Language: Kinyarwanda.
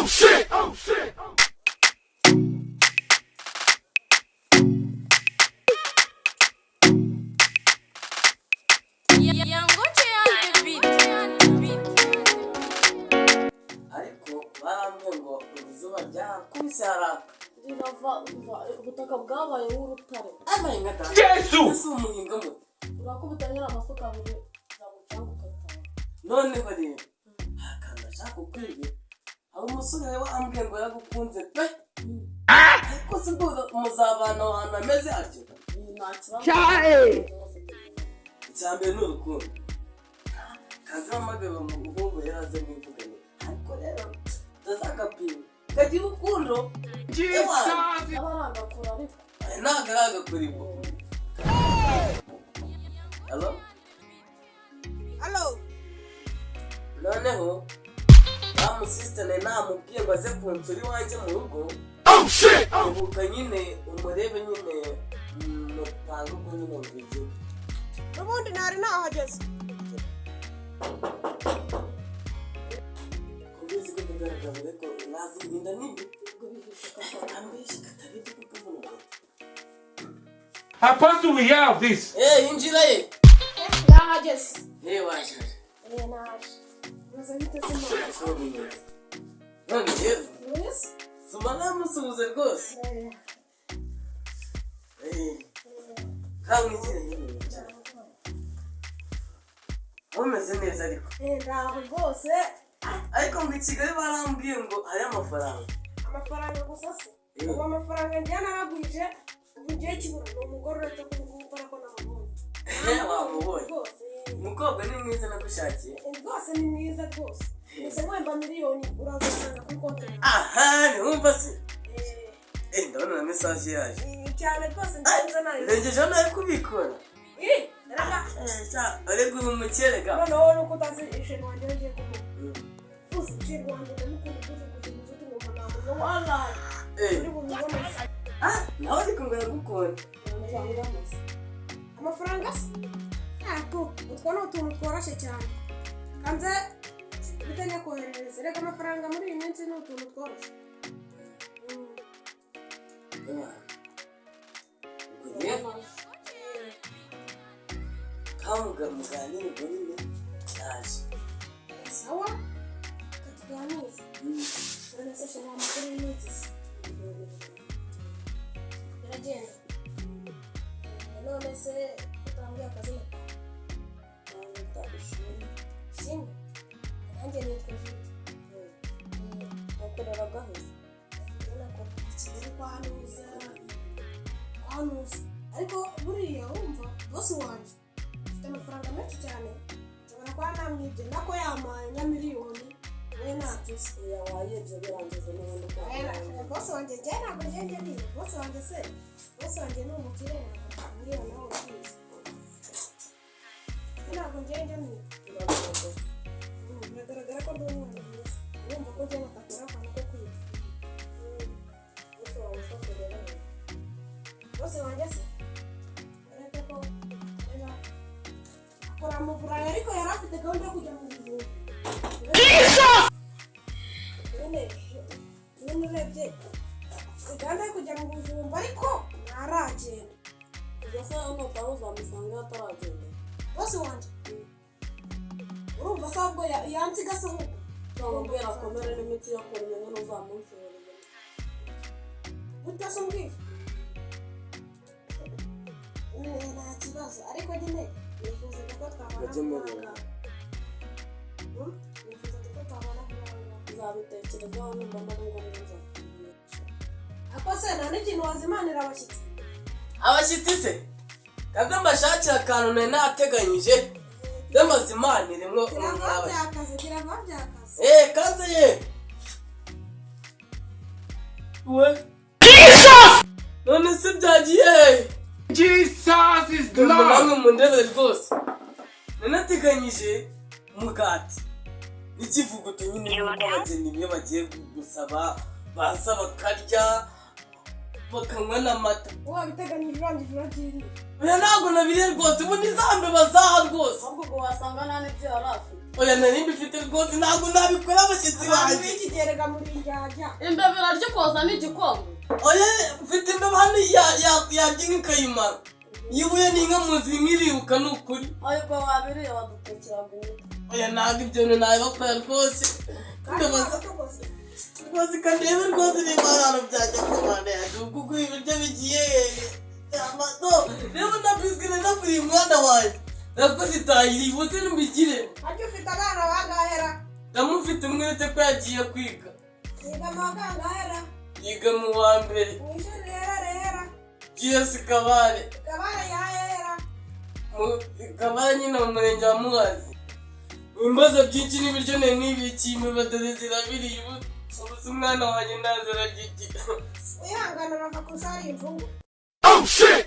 Oh shit! Oh shit! ariko barambwiye ngo izuba ryakubise haraka rirava ubutaka bwabaye w'urutare amaye nkata Yesu! ese umuhinga muto urakubita nyira amasuka abiri zagucanga ukabitanga noneho rero hakanda ashaka kukwiga aho umusore wambwiye ngo yagukunze pe ariko si bwo muzabana ahantu hameze atyo nta kibazo icyambere ni urukundo kandi wamagaye umuhungu yaraze mwivuganye ariko rero ndazagapima kagira urukundo Jesus! abarangakura ariko ntabwo ari agakurimo halo Hello. noneho wa musisitene namubwiye ngo aze kunsura iwanjye mu rugo Oh shit! ubuka nyine umurebe nyine mupanga ubwo nyine mubigire Nubundi ntari nahageze. kubizi ko kugaragaza ko nazirinda nimbi ubwo bihishuka ambeshya katabidi kukuvuga Apostle, we have this. injira ye yahageze waje naje maze bite se mama none rero wese suma namusuhuze rwose kamwigire nyine cyane umeze neza ariko ndaho rwose ariko ngo i Kigali barambwiye ngo hari amafaranga Amafaranga gusa se. Ubu amafaranga njya naragwije ubu ngiye kibura ni umugore uretse gukora ko namubonye. wamubonye Rwose. umukobwa ni mwiza nagushakiye Rwose ni mwiza rwose. Gusa wemba miliyoni urazasanga kuri konti. aha ntiwumva se ndabona na mesaje yaje Cyane rwose ngenze nayo. rengejeho nawe kubikora Reka. ari guha umukerega Noneho nuko utazi isheni wanjye ngiye kumuha. Uzi isheni wanjye ndamukunda uzi kugira ngo tugomba namuno wallahi. Uri bumubone. nawe ariko ngo aragukunda Amafaranga se? Yako, utwo ni utuntu tworoshye cyane. Kanze bitanye koherereza. Reka amafaranga muri iyi minsi ni utuntu tworoshye. kamuga muganire ubwo nyine yaje Sawa? Katuganize. None se shema amakuru y'iminsi se? Biragenda. None se tutambwiye akazina kawe? Nita Ishimwe. Ishimwe? Nanjye nitwa Jide. wakorera gaheze Nakora Kigali kwa Hanuza. Ariko buriya wumva bosi wanjye ufite amafaranga menshi cyane. Nshobora kuba namwibye nako yamaye nka miliyoni we nabyose. wayebye birangiza n'ubundi Bosi wanjye njye ntabwo ngenge niba bosi wanjye se bosi wanjye ni umukire miliyoni nawe ukizi. Ntabwo ngenge niba biragaragara ko ndi umwana mwiza. Urumva ko njye batakora akantu ko kwiba. bose wamusakorera Bosi wanjye se uretse ko akora mu Burayi ariko yari afite gahunda yo kujya mu Bujumbura. Nyine urebye afite gahunda yo kujya mu Bujumbura ariko ntaragenda. ugasa nutaha uzamusanga ataragenda Bosi wanjye urumva se ahubwo yansiga se ahubwo uzamubwira akomere n'imitsi yo kumenya n'uzamunsorera gutya se umbwira nta kibazo ariko nyine nifuzaga ko twabana kuranga nifuzaga ko twabana kuranga nzabitekerezaho numva ari ngombwa nzakumenyesha ako se nta n'ikintu wazimanira abashyitsi abashyitsi se kabyo mbashakira akantu nari nateganyije by'amazimanire mwo kirava byakaze kaze ye we none se byagiye Jesus is namwe Lord! mu ndebe rwose nanateganyije umugati n'ikivuguto nyine nk'uko abageni iyo bagiye gusaba baza bakarya bakanywa n'amata wabiteganyije urangije urabyiriye oya ntabwo nabiriye rwose ubu ni za mbeba zaha rwose ahubwo ubwo wasanga nta n'ibyo yari afite oya nari mbifite rwose ntabwo nabikora abashyitsi abantu banjye b'iki gihe rega muri njyajya imbeba irarya ikoza n'igikombe. oya mfite imbeba hano yarya inka ikayimara iyo ubuye n'inka muzi nk'iribuka ni ukuri ariko wabiriye wadutekeraga imiti. oya ntabwo ibyo bintu nabibakora rwose ndabaza rwose kandebe rwose niba hari ahantu byajya ku rwanda yacu kuko ibiryo bigiye reba na biswi naburiye umwana wanjye nakoze itahiri ibutse n'ubigire ajya ufite abana bangahera ndamufite umwete ko yagiye kwiga yiga mu wakangahera yiga mu wa mbere mu ishuri rera GS Kabare kabara yahera Kabare nyine mu murenge wa Muhazi ibibazo byinshi n'ibiryo n'ibikiye imbeba dore zirabiriye ubuze umwana wanjye ntazi aragigira wihangana bava ku ishuri imvugo Oh shit!